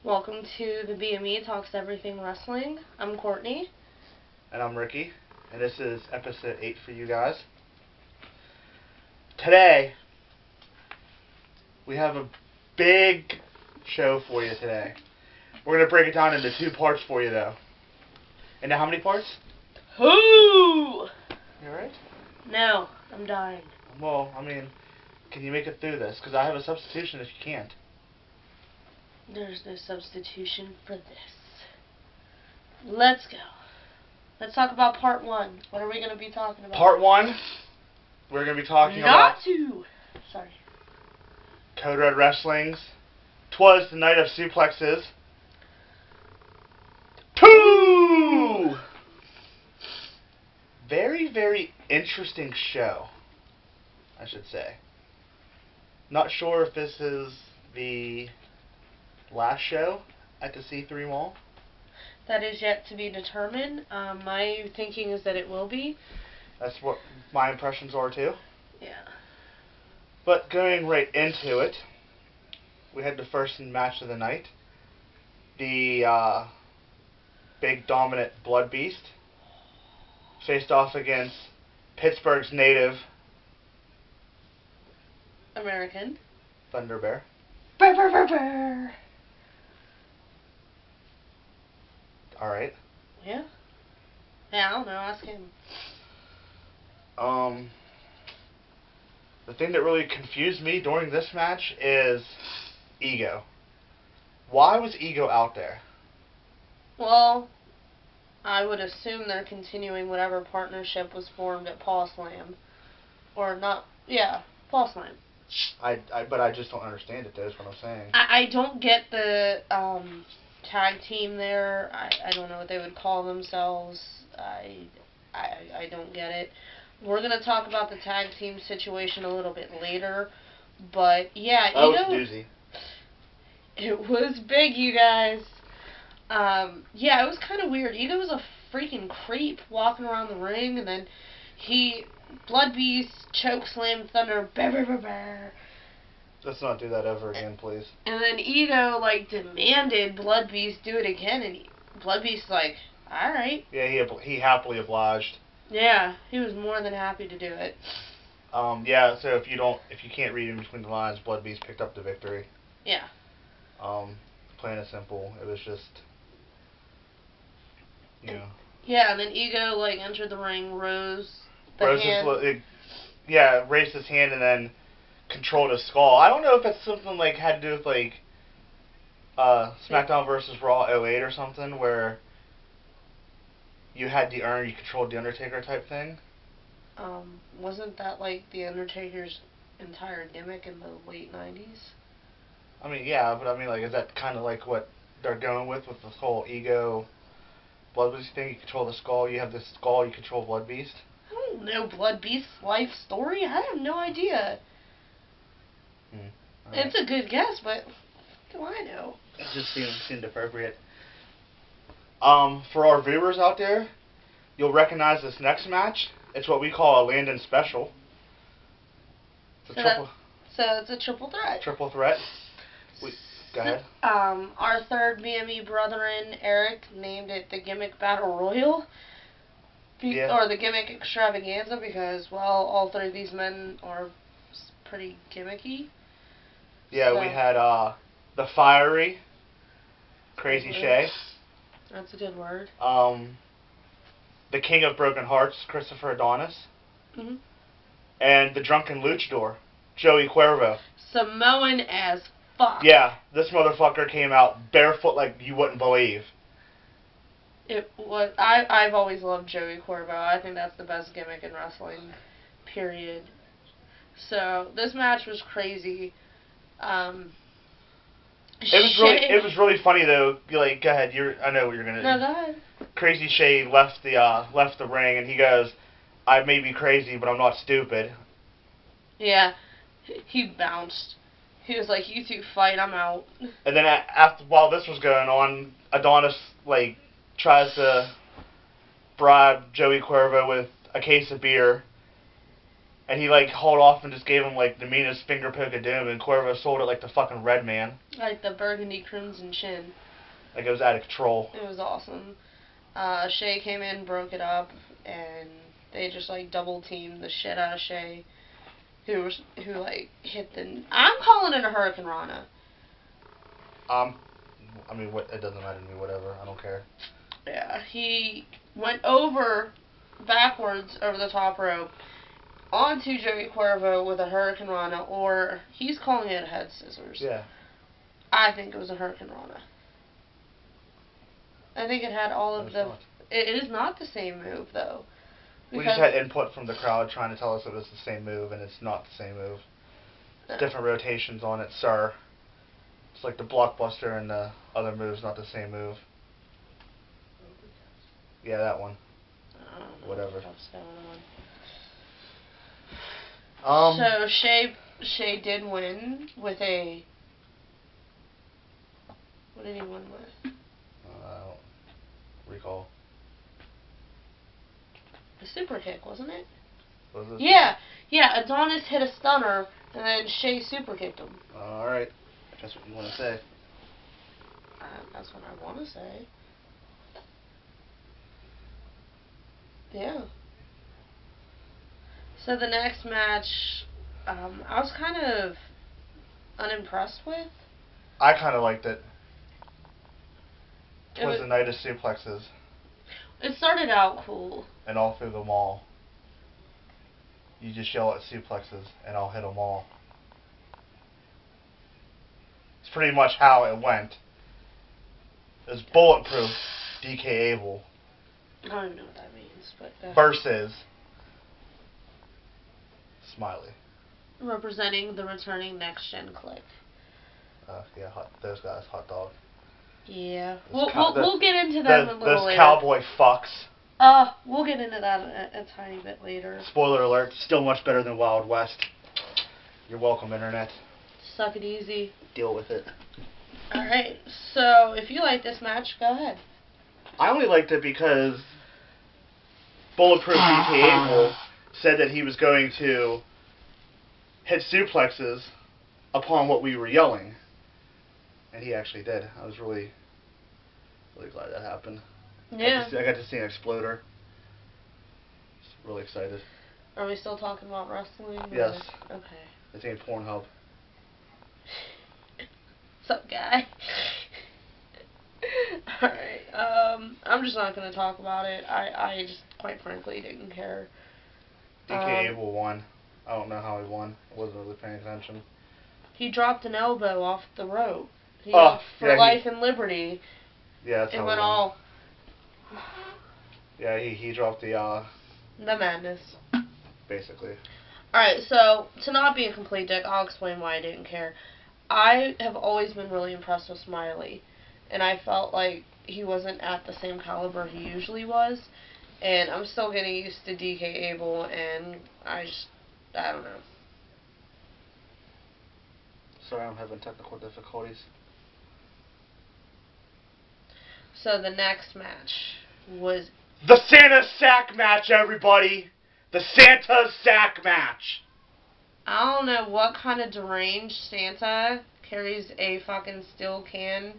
Welcome to the BME Talks Everything Wrestling. I'm Courtney. And I'm Ricky. And this is episode 8 for you guys. Today, we have a big show for you today. We're going to break it down into 2 parts for you, though. And now how many parts? 2! You alright? No, I'm dying. Well, I mean, can you make it through this? Because I have a substitution if you can't. There's no substitution for this. Let's go. Let's talk about part 1. What are we going to be talking about? Part 1, we're going to be talking Not about... 2! Sorry. Code Red Wrestling's Twas the Night of Suplexes 2! Very, very interesting show, I should say. Not sure if this is the last show at the C3 Mall. That is yet to be determined. My thinking is that it will be. That's what my impressions are too. Yeah. But going right into it, we had the first match of the night. The big dominant Blood Beast faced off against Pittsburgh's native American Thunder Bear. Brr, brr, brr, brr. Alright. Yeah? Yeah, I don't know. Ask him. The thing that really confused me during this match is Ego. Why was Ego out there? Well, I would assume they're continuing whatever partnership was formed at Paul Slam. Or not, yeah, Paul Slam. But I just don't understand it, though, is what I'm saying. I don't get the tag team there. I don't know what they would call themselves. I don't get it. We're going to talk about the tag team situation a little bit later. But, yeah, That was Ego... a doozy. It was big, you guys. Yeah, it was kind of weird. Ego was a freaking creep walking around the ring, and then Blood Beast, choke slam Thunder, brr, brr, brr, brr. Let's not do that ever again, please. And then Ego, demanded Blood Beast do it again, and Blood Beast's like, alright. Yeah, he happily obliged. Yeah, he was more than happy to do it. Yeah, so if you can't read in between the lines, Blood Beast picked up the victory. Yeah. Plain and simple. It was just, you know. Yeah, and then Ego, entered the ring, raised his hand and then controlled his skull. I don't know if that's something, had to do with, SmackDown vs. Raw '08 or something, where you had the urn, you controlled the Undertaker type thing. Wasn't that, the Undertaker's entire gimmick in the late 90s? I mean, yeah, but is that kind of what they're going with this whole Ego Blood Beast thing? You control the skull, you have the skull, you control Blood Beast? I don't know Blood Beast's life story. I have no idea. Right. It's a good guess, but what do I know? It just seemed appropriate. For our viewers out there, you'll recognize this next match. It's what we call a Landon special. So it's a triple threat. Triple threat. Go ahead. Our third BME brethren, Eric, named it the Gimmick Battle Royal. Or the Gimmick Extravaganza because, well, all 3 of these men are pretty gimmicky. Yeah, so we had the Fiery, Crazy Shay. That's a good word. The King of Broken Hearts, Christopher Adonis. Mm-hmm. And the Drunken Luchador, Joey Cuervo. Samoan as fuck. Yeah, this motherfucker came out barefoot like you wouldn't believe. It was. I've always loved Joey Cuervo. I think that's the best gimmick in wrestling, period. So this match was crazy. It was really funny though. Go ahead. I know what you're gonna do. No, go ahead. Crazy Shay left the ring and he goes, "I may be crazy, but I'm not stupid." Yeah, he bounced. He was like, "You 2 fight, I'm out." And then while this was going on, Adonis tries to bribe Joey Cuervo with a case of beer, And he like hauled off and just gave him like the meanest finger poke of doom, and Cuervo sold it like the fucking Red Man. Like the burgundy crimson chin. Like it was out of control. It was awesome. Shay came in, broke it up, and they just like double teamed the shit out of Shay, who like hit the. I'm calling it a Hurricane Rana. I mean, what? It doesn't matter to me. Whatever. I don't care. Yeah, he went backwards over the top rope onto Joey Cuervo with a Hurricane Rana, or he's calling it a head scissors. Yeah. I think it was a Hurricane Rana. I think it had all of the. It is not the same move though. We just had input from the crowd trying to tell us it was the same move, and it's not the same move. It's different rotations on it, sir. It's like the blockbuster and the other move's not the same move. Yeah, that one. I don't know whatever. What's going on. So Shay did win with a. What did he win with? I don't recall. A super kick, wasn't it? Was it? Yeah. Adonis hit a stunner, and then Shay super kicked him. All right, if that's what you want to say. That's what I want to say. Yeah. So the next match, I was kind of unimpressed with. I kind of liked it. It was the night of suplexes. It started out cool. And all through the mall. You just yell at suplexes, and I'll hit them all. It's pretty much how it went. It was bulletproof DK Abel. I don't even know what that means, but versus Smiley. Representing the returning Next Gen clique. Yeah, those guys, hot dog. Yeah, we'll get into that a little later. Those cowboy fucks. We'll get into that a tiny bit later. Spoiler alert, still much better than Wild West. You're welcome, Internet. Suck it easy. Deal with it. Alright, so if you like this match, go ahead. I only liked it because Bulletproof DK Abel said that he was going to hit suplexes upon what we were yelling. And he actually did. I was really glad that happened. Yeah. I got to see an exploder. Really excited. Are we still talking about wrestling? Yes. Okay. This ain't Pornhub. Sup, guy? Alright, I'm just not going to talk about it. I just, quite frankly, didn't care. DK Abel won. I don't know how he won. I wasn't really paying attention. He dropped an elbow off the rope. For life and liberty. Yeah, that's how it went all. Yeah, he dropped the madness. Basically. Alright, so, to not be a complete dick, I'll explain why I didn't care. I have always been really impressed with Smiley, and I felt like he wasn't at the same caliber he usually was, and I'm still getting used to DK Abel, and I don't know. Sorry, I'm having technical difficulties. So the next match was the Santa Sack match, everybody! The Santa Sack match! I don't know what kind of deranged Santa carries a fucking steel can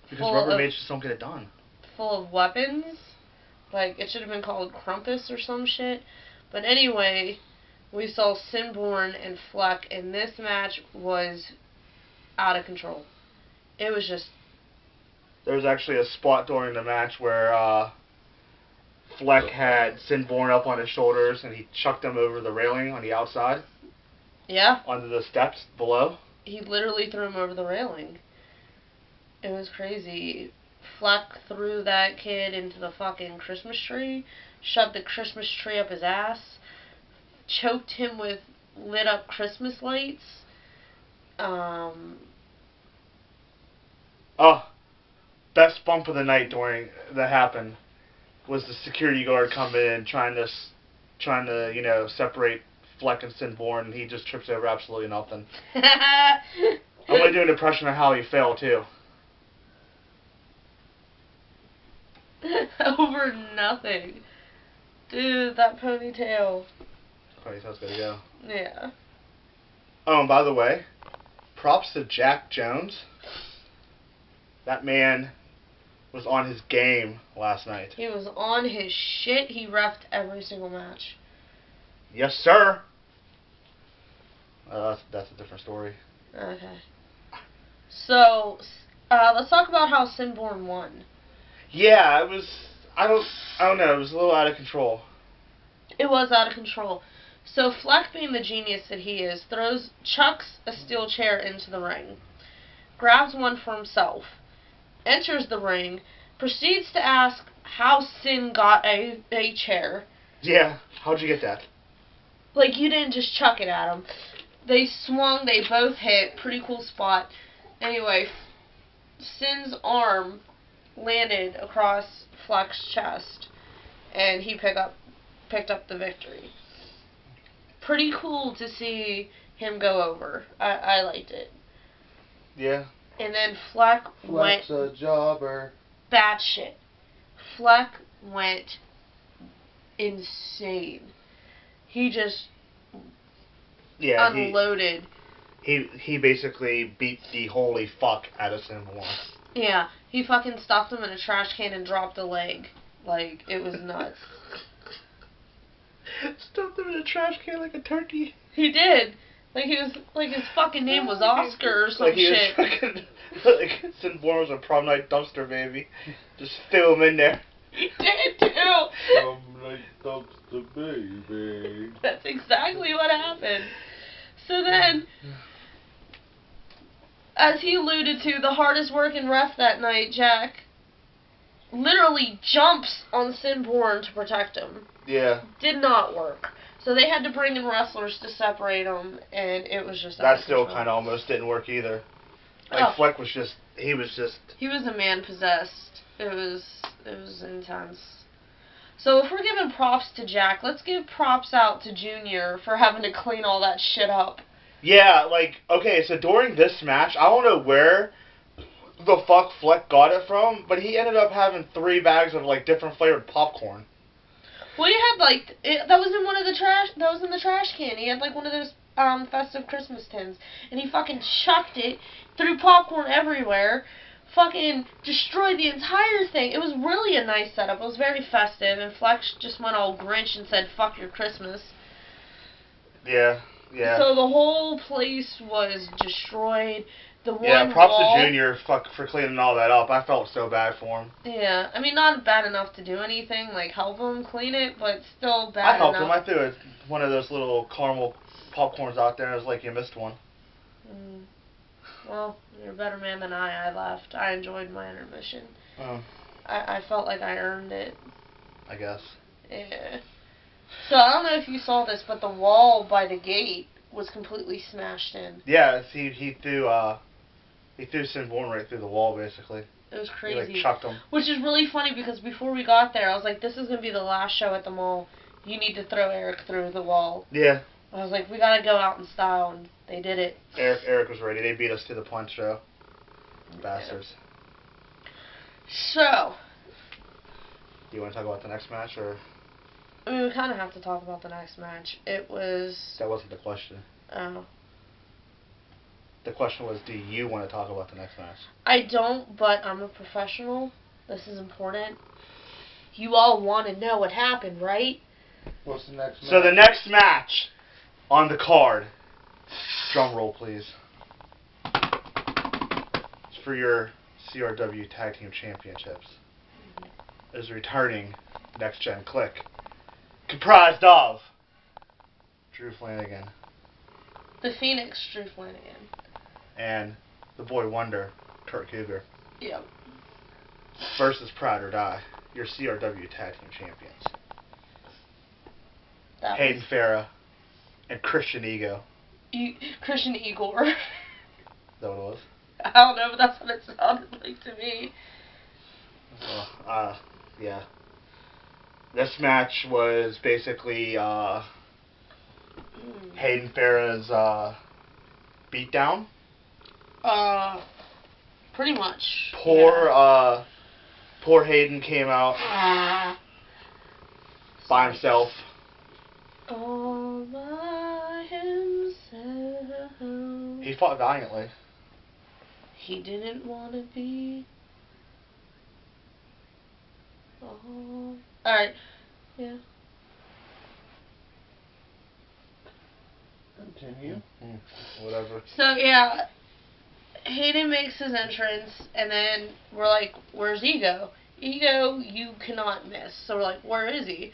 because Rubbermaids just don't get it done. Full of weapons. Like, it should have been called Krampus or some shit. But anyway, we saw Sinborn and Fleck, and this match was out of control. It was just... There was actually a spot during the match where Fleck had Sinborn up on his shoulders, and he chucked him over the railing on the outside. Yeah. Onto the steps below. He literally threw him over the railing. It was crazy. Fleck threw that kid into the fucking Christmas tree, shoved the Christmas tree up his ass, choked him with lit up Christmas lights. Best bump of the night that happened was the security guard coming in trying to separate Fleck and Sinborn, and he just trips over absolutely nothing. I'm going to do an impression of how he fell too. Over nothing. Dude, that ponytail. funny. Sounds good to go. Yeah. Oh, and by the way, props to Jack Jones. That man was on his game last night. He was on his shit. He reffed every single match. Yes, sir. That's a different story. Okay. So, let's talk about how Sinborn won. Yeah, it was. I don't know. It was a little out of control. It was out of control. So Fleck, being the genius that he is, chucks a steel chair into the ring, grabs one for himself, enters the ring, proceeds to ask how Sin got a chair. Yeah, how'd you get that? Like, you didn't just chuck it at him. They swung, they both hit, pretty cool spot. Anyway, Sin's arm landed across Fleck's chest, and he picked up the victory. Pretty cool to see him go over. I liked it. Yeah. And then Fleck's a jobber. batshit. Fleck went insane. He just unloaded. He basically beat the holy fuck out of Sinborn. Yeah, he fucking stuffed him in a trash can and dropped a leg. Like, it was nuts. Stuffed him in a trash can like a turkey. He did. Like his fucking name was Oscar or some shit. Like Sinborn was a prom night dumpster baby. Just threw him in there. He did too. Prom night dumpster baby. That's exactly what happened. So then, as he alluded to, the hardest working ref that night, Jack, literally jumps on Sinborn to protect him. Yeah. Did not work. So they had to bring in wrestlers to separate them, and it was just... That still kind of almost didn't work either. Like, Fleck was just... He was a man possessed. It was intense. So if we're giving props to Jack, let's give props out to Junior for having to clean all that shit up. Yeah, like, okay, so during this match, I don't know where the fuck Fleck got it from, but he ended up having 3 bags of, like, different flavored popcorn. Well, he had, like, that was in one of the trash, that was in the trash can. He had, like, one of those, festive Christmas tins. And he fucking chucked it, threw popcorn everywhere, fucking destroyed the entire thing. It was really a nice setup. It was very festive, and Flex just went all Grinch and said, "Fuck your Christmas." Yeah, yeah. So the whole place was destroyed. Yeah, props to Junior for cleaning all that up. I felt so bad for him. Yeah, I mean, not bad enough to do anything, like help him clean it, but still bad I helped enough. him. I threw one of those little caramel popcorns out there, and it was like you missed one. Well, you're a better man than I left. I enjoyed my intermission. Oh. I felt like I earned it. I guess. Yeah. So, I don't know if you saw this, but the wall by the gate was completely smashed in. Yeah, he threw Sinborn right through the wall, basically. It was crazy. He, like, chucked him. Which is really funny, because before we got there, I was like, this is going to be the last show at the mall. You need to throw Eric through the wall. Yeah. I was like, we got to go out in style, and they did it. Eric was ready. They beat us to the punch, show. Bastards. So. Do you want to talk about the next match, or? I mean, we kind of have to talk about the next match. It was... That wasn't the question. Oh. The question was, do you want to talk about the next match? I don't, but I'm a professional. This is important. You all want to know what happened, right? What's the next match? So the next match on the card, drum roll please, it's for your CRW Tag Team Championships, is returning Next Gen Click, comprised of Drew Flanagan, The Phoenix, Drew Flanagan, and the Boy Wonder, Kurt Cougar. Yep. Versus Pride or Die, your CRW Tag Team Champions. Hayden Farah and Christian Ego. Christian Igor. Is that what it was? I don't know, but that's what it sounded like to me. Yeah. This match was basically Hayden Farah's beatdown. Pretty much. Poor Hayden came out by himself. all by himself. He fought valiantly. He didn't want to be. Oh. Alright. Yeah. Continue. Whatever. So, yeah. Hayden makes his entrance, and then we're like, where's Ego? Ego, you cannot miss. So we're like, where is he?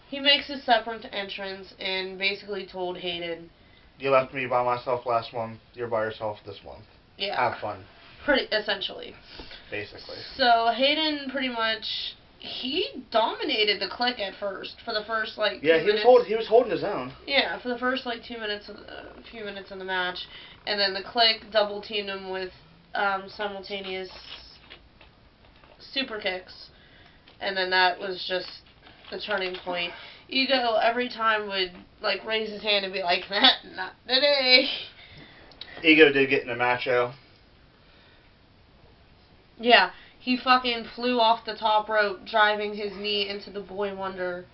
He makes his separate entrance and basically told Hayden, You left me by myself last month. You're by yourself this month. yeah. Have fun. Pretty, essentially. Basically. So Hayden pretty much, he dominated the Click at first, for the first, like, 2 minutes. He was holding his own. Yeah, for the first, like, 2 minutes, a few minutes in the match. And then the Click double teamed him with simultaneous super kicks. And then that was just the turning point. Ego every time would, like, raise his hand and be like, not today. Ego did get in a match, though. Yeah, he fucking flew off the top rope, driving his knee into the Boy Wonder.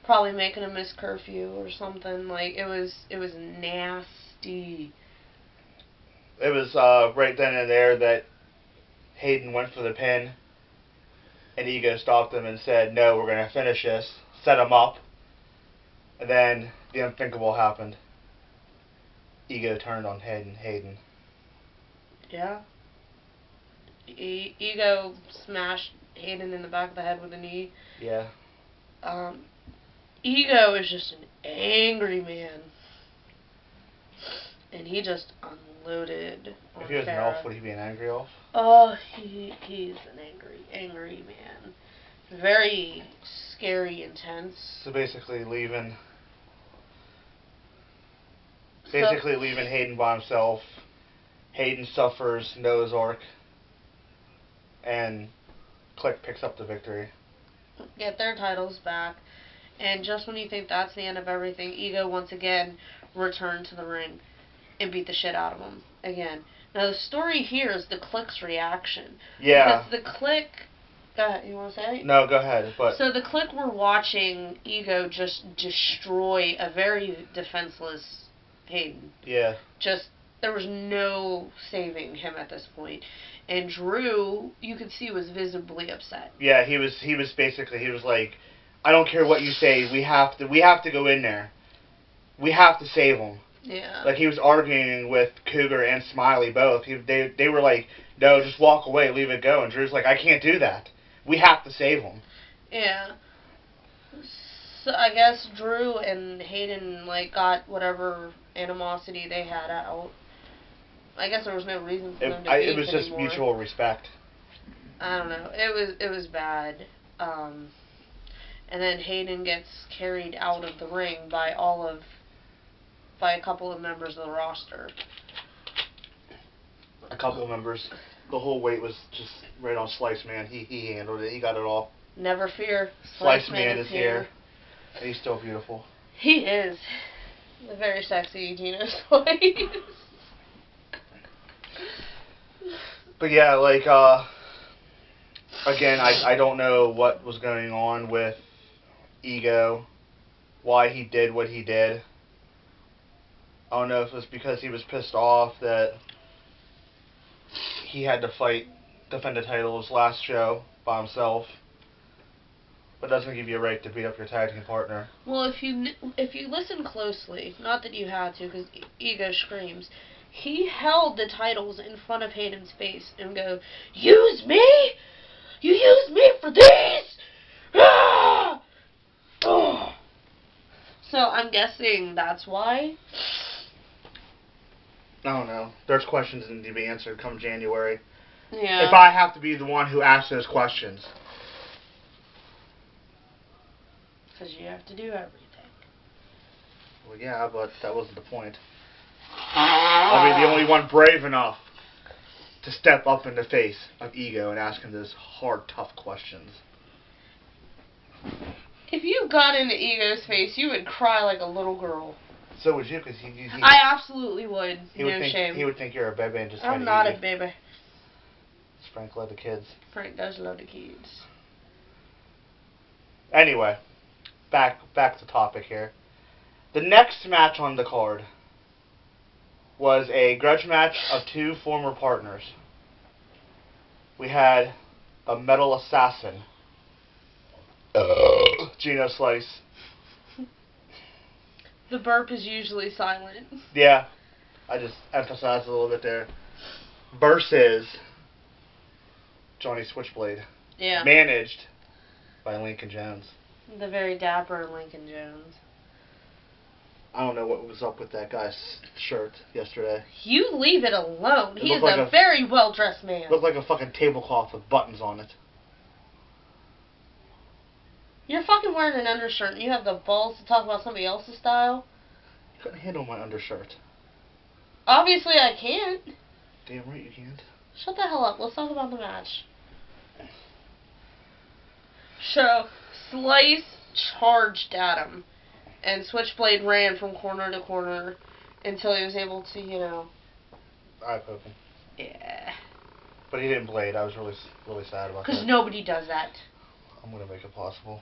Probably making him miss curfew or something. Like, it was nasty. It was right then and there that Hayden went for the pin, and Ego stopped him and said, no, we're going to finish this. Set him up. And then the unthinkable happened. Ego turned on Hayden. Yeah. Ego smashed Hayden in the back of the head with a knee. Yeah. Ego is just an angry man. And he just unloaded on If he was an Farrah. elf, would he be an angry elf? Oh, he's an angry man. Very scary, intense. So basically leaving Hayden by himself. Hayden suffers nose arc, and Click picks up the victory. Get their titles back. And just when you think that's the end of everything, Ego once again returned to the ring and beat the shit out of him again. Now the story here is the Click's reaction. Yeah. Because the Click... Go ahead, you want to say? No, go ahead. But So the Click were watching Ego just destroy a very defenseless Hayden. yeah. Just, there was no saving him at this point. And Drew, you could see, was visibly upset. Yeah, he was like, I don't care what you say, we have to go in there. We have to save him. Yeah. Like, he was arguing with Cougar and Smiley both. They were like, no, just walk away, leave it go. And Drew's like, I can't do that. We have to save him. Yeah. So I guess Drew and Hayden, like, got whatever animosity they had out. I guess there was no reason for them to beef It was just anymore. mutual respect. I don't know. It was bad. And then Hayden gets carried out of the ring by a couple of members of the roster. A couple of members. The whole weight was just right on Slice Man. He handled it. He got it all. Never fear. Slice Man is here. And he's still beautiful. He is. The very sexy Gino Slice. But yeah, like, again, I don't know what was going on with Ego, why he did what he did. I don't know if it was because he was pissed off that he had to defend the title his last show by himself. But it doesn't give you a right to beat up your tag team partner. Well, if you listen closely, not that you had to, because Ego screams, he held the titles in front of Hayden's face and go, "Use me? You use me for this? Ah! Oh." So I'm guessing that's why. I don't know. There's questions that need to be answered come January. Yeah. If I have to be the one who asks those questions. Because you have to do everything. Well, yeah, but that wasn't the point. I'll be the only one brave enough to step up in the face of Ego and ask him those hard, tough questions. If you got into Ego's face, you would cry like a little girl. So would you, because I absolutely would. No shame. He would think you're a baby and just I'm not a baby. Frank love the kids. Frank does love the kids. Anyway, back to topic here. The next match on the card was a grudge match of two former partners. We had a metal assassin, Gino Slice. The burp is usually silent. Yeah, I just emphasized a little bit there. Versus Johnny Switchblade. Yeah. Managed by Lincoln Jones. The very dapper Lincoln Jones. I don't know what was up with that guy's shirt yesterday. You leave it alone. He is like a very well-dressed man. Looked like a fucking tablecloth with buttons on it. You're fucking wearing an undershirt and you have the balls to talk about somebody else's style? You couldn't handle my undershirt. Obviously I can't. Damn right you can't. Shut the hell up. Let's talk about the match. So, Slice charged at him, and Switchblade ran from corner to corner until he was able to, I poke him. Yeah. But he didn't blade. I was really sad about that. Because nobody does that. I'm going to make it possible.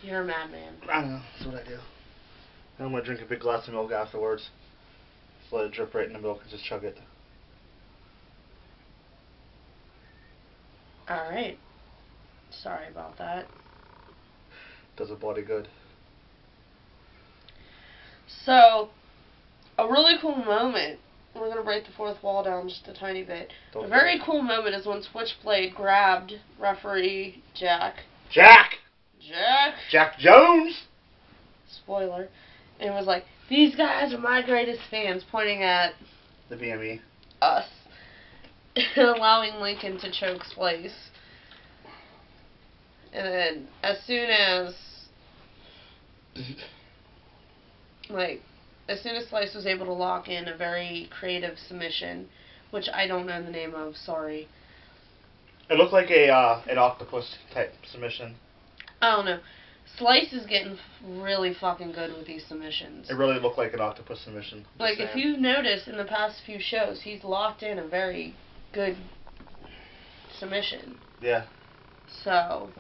You're a madman. I know. That's what I do. And I'm going to drink a big glass of milk afterwards. Just let it drip right in the milk and just chug it. Alright. Sorry about that. Does a body good. So, a really cool moment. We're going to break the fourth wall down just a tiny bit. A very cool moment is when Switchblade grabbed referee Jack Jones! Spoiler. And was like, "These guys are my greatest fans," pointing at the BME. Us. Allowing Lincoln to choke Slice. And then, as soon as Slice was able to lock in a very creative submission, which I don't know the name of, sorry. It looked like an octopus type submission. I don't know. Slice is getting really fucking good with these submissions. It really looked like an octopus submission. Like, if you've noticed in the past few shows, he's locked in a very good submission. Yeah. So,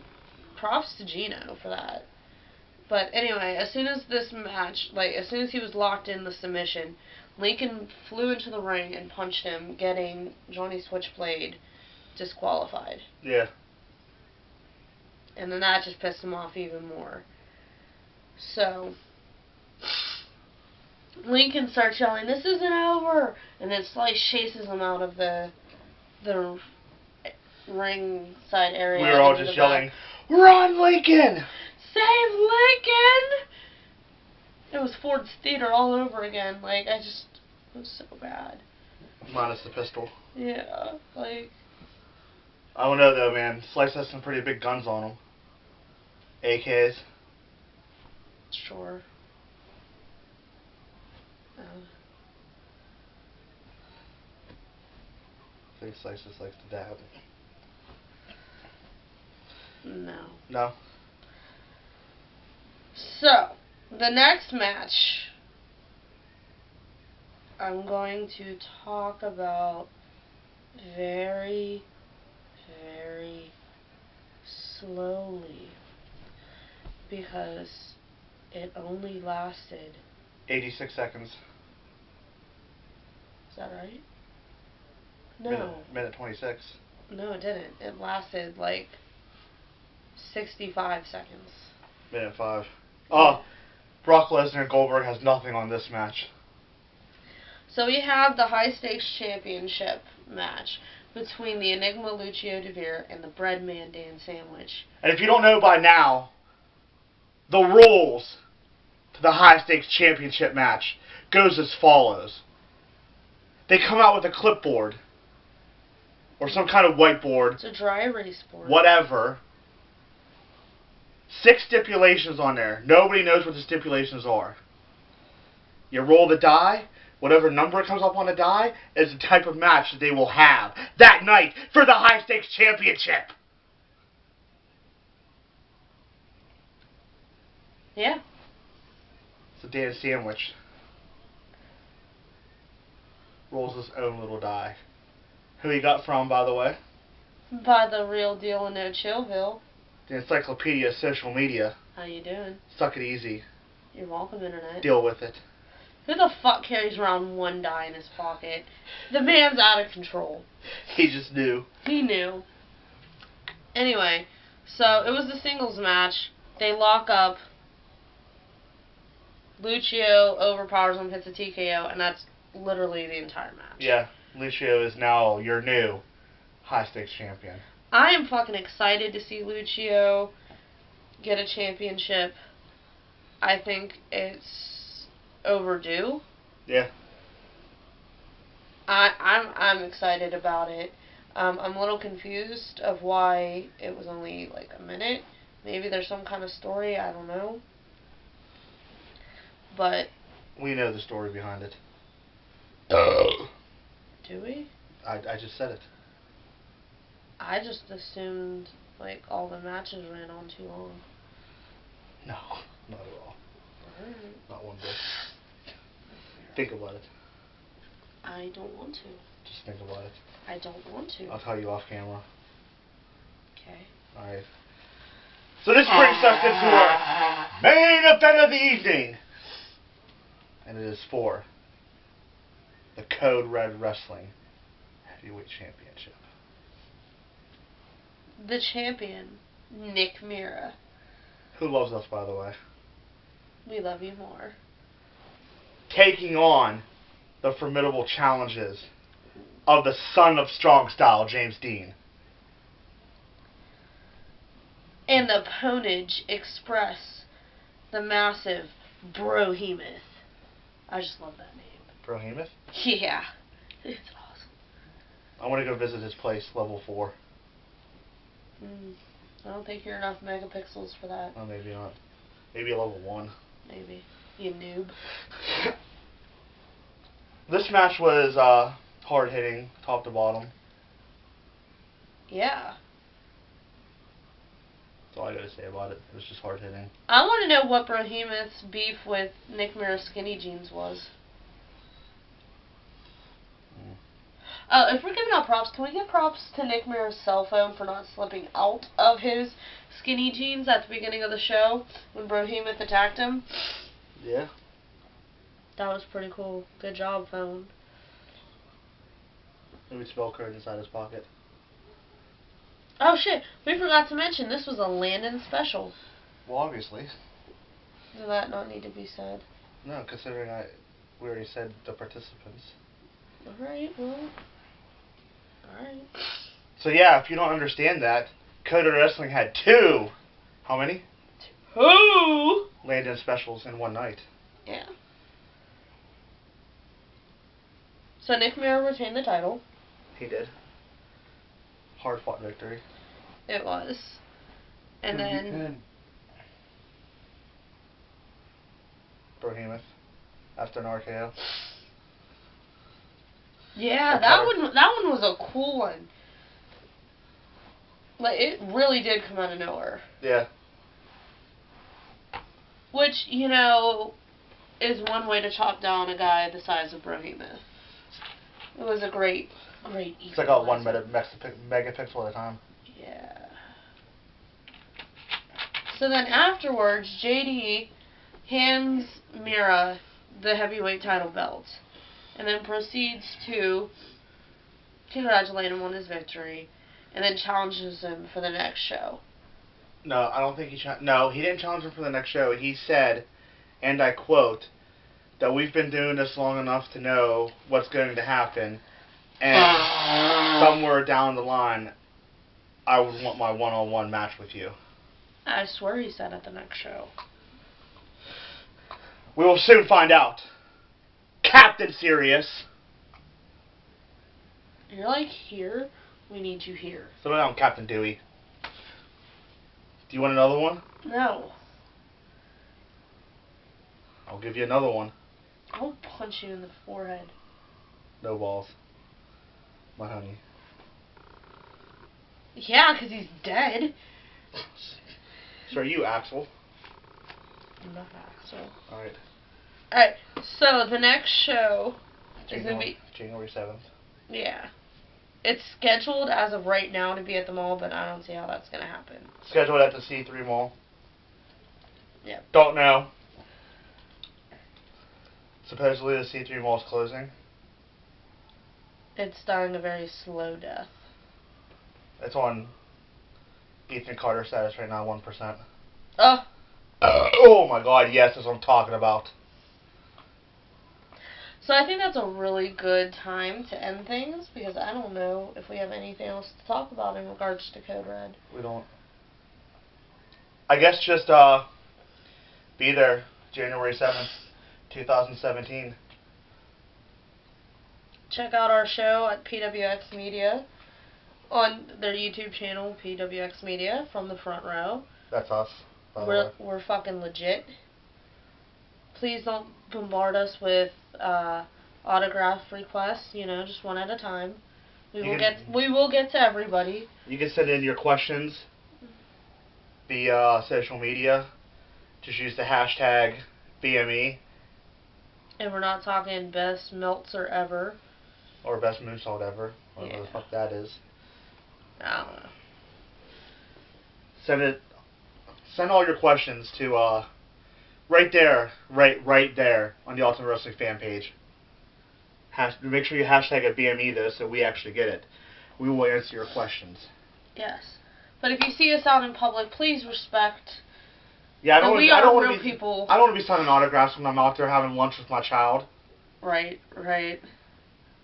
props to Gino for that. But anyway, as soon as this match, as soon as he was locked in the submission, Lincoln flew into the ring and punched him, getting Johnny Switchblade disqualified. Yeah. And then that just pissed him off even more. So, Lincoln starts yelling, "This isn't over!" And then Slice chases him out of the ring side area. We were all just yelling, "Run, Lincoln! Save Lincoln!" It was Ford's Theater all over again. It was so bad. Minus the pistol. Yeah, I don't know though, man. Slice has some pretty big guns on him. AKs. Sure. I think Slice just likes to dab. No. No? So, the next match, I'm going to talk about very, very slowly, because it only lasted 86 seconds. Is that right? No. Minute 26. No, it didn't. It lasted 65 seconds. Minute 5. Oh, Brock Lesnar and Goldberg has nothing on this match. So we have the high stakes championship match between the Enigma Lucio DeVere and the Breadman Dan Sandwich. And if you don't know by now, the rules to the high stakes championship match goes as follows. They come out with a clipboard or some kind of whiteboard. It's a dry erase board. Whatever. 6 stipulations on there. Nobody knows what the stipulations are. You roll the die. Whatever number comes up on the die is the type of match that they will have that night for the high stakes championship. Yeah. So Dan Sandwich rolls his own little die. Who he got from, by the way? By the Real Deal and No Chillville. The Encyclopedia of Social Media. How you doing? Suck it easy. You're welcome, Internet. Deal with it. Who the fuck carries around one die in his pocket? The man's out of control. He just knew. He knew. Anyway, so it was the singles match. They lock up. Lucio overpowers him, hits a TKO, and that's literally the entire match. Yeah, Lucio is now your new high-stakes champion. I am fucking excited to see Lucio get a championship. I think it's overdue. Yeah. I'm excited about it. I'm a little confused of why it was only like a minute. Maybe there's some kind of story, I don't know. But we know the story behind it. Do we? I just said it. I just assumed like all the matches ran on too long. No, not at all. Alright. Not one bit. Think about it. I don't want to. Just think about it. I don't want to. I'll tell you off camera. Okay. Alright. So this brings us into our main event of the evening. And it is for the Code Red Wrestling Heavyweight Championship. The champion, Nick Mira. Who loves us, by the way? We love you more. Taking on the formidable challenges of the son of strong style, James Dean. And the Ponage Express, the massive Brohemoth. I just love that name. Brohemoth? Yeah. It's awesome. I want to go visit his place, level 4. I don't think you're enough megapixels for that. Oh, maybe not. Maybe a level 1. Maybe. You noob. This match was hard-hitting, top to bottom. Yeah. That's all I gotta say about it. It was just hard-hitting. I want to know what Brohemoth's beef with Nick Mira's skinny jeans was. If we're giving out props, can we give props to Nick Mira's cell phone for not slipping out of his skinny jeans at the beginning of the show when Brohemoth attacked him? Yeah. That was pretty cool. Good job, phone. Maybe spell code inside his pocket. Oh shit, we forgot to mention this was a Landon special. Well, obviously. Does that not need to be said? No, considering we already said the participants. Alright, well. Alright. So yeah, if you don't understand that, Coded Wrestling had 2. How many? 2! Landon specials in one night. Yeah. So Nick Mira retained the title. He did. Hard fought victory. It was. And then Brohemoth after an RKO. yeah, that one was a cool one. Like it really did come out of nowhere. Yeah. Which, you know, is one way to chop down a guy the size of Brohemoth. It was a great equalizer. It's like a 1 megapixel at a time. Yeah. So then afterwards, JD hands Mira the heavyweight title belt, and then proceeds to congratulate him on his victory, and then challenges him for the next show. No, I don't think he he didn't challenge him for the next show. He said, and I quote, that we've been doing this long enough to know what's going to happen, and somewhere down the line, I would want my one-on-one match with you. I swear he said at the next show. We will soon find out. Captain Serious. You're like, here, we need you here. Slow down, Captain Dewey. Do you want another one? No. I'll give you another one. I'll punch you in the forehead. No balls. My honey. Yeah, 'cause he's dead. So are you, Axel? I'm not Axel. Alright. Alright, so the next show is going to be... January 7th. Yeah. It's scheduled as of right now to be at the mall, but I don't see how that's going to happen. Scheduled at the C3 Mall. Yep. Don't know. Supposedly the C3 mall is closing. It's dying a very slow death. It's on Ethan Carter status right now, 1%. Oh. Oh my god, yes, that's what I'm talking about. So I think that's a really good time to end things, because I don't know if we have anything else to talk about in regards to Code Red. We don't. I guess just be there January 7th, 2017. Check out our show at PWX Media on their YouTube channel, PWX Media, from the front row. That's us, by the way. We're fucking legit. Please don't bombard us with autograph requests. You know, just one at a time. We will get to everybody. You can send in your questions via social media. Just use the hashtag BME. And we're not talking best Meltzer ever. Or best moonsault ever. Whatever the fuck that is. I don't know. Send all your questions to right there on the Ultimate Wrestling fan page. Make sure you hashtag it BME though, so we actually get it. We will answer your questions. Yes, but if you see us out in public, please respect. Yeah, I don't want to be people. I don't want to be signing autographs when I'm out there having lunch with my child. Right.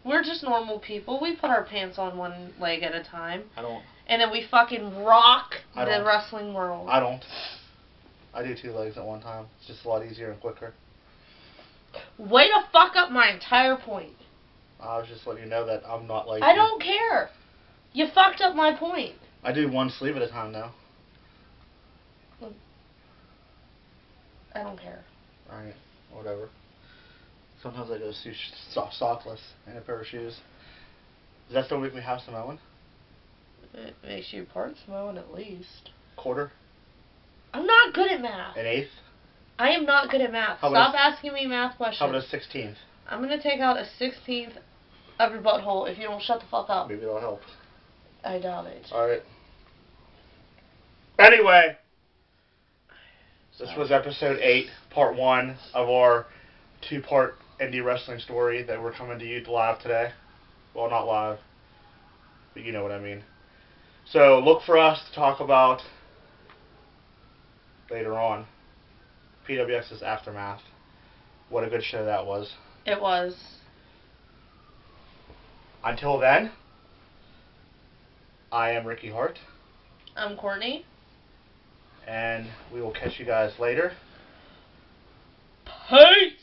We're just normal people. We put our pants on one leg at a time. I don't. And then we fucking rock the wrestling world. I don't. I do 2 legs at one time. It's just a lot easier and quicker. Way to fuck up my entire point. I was just letting you know that I'm not like I don't care. You fucked up my point. I do 1 sleeve at a time now. I don't care. Alright, whatever. Sometimes I go sockless in a pair of shoes. Does that still make me half Samoan? It makes you part Samoan at least. Quarter? I'm not good at math. An eighth? I am not good at math. Stop asking me math questions. How about a 16th? I'm going to take out a 16th of your butthole if you don't shut the fuck up. Maybe that'll help. I doubt it. Alright. Anyway, this was episode 8, part 1 of our 2-part indie wrestling story that we're coming to you live today. Well, not live, but you know what I mean. So look for us to talk about later on PWX's Aftermath. What a good show that was. It was. Until then, I am Ricky Hart. I'm Courtney. And we will catch you guys later. Peace!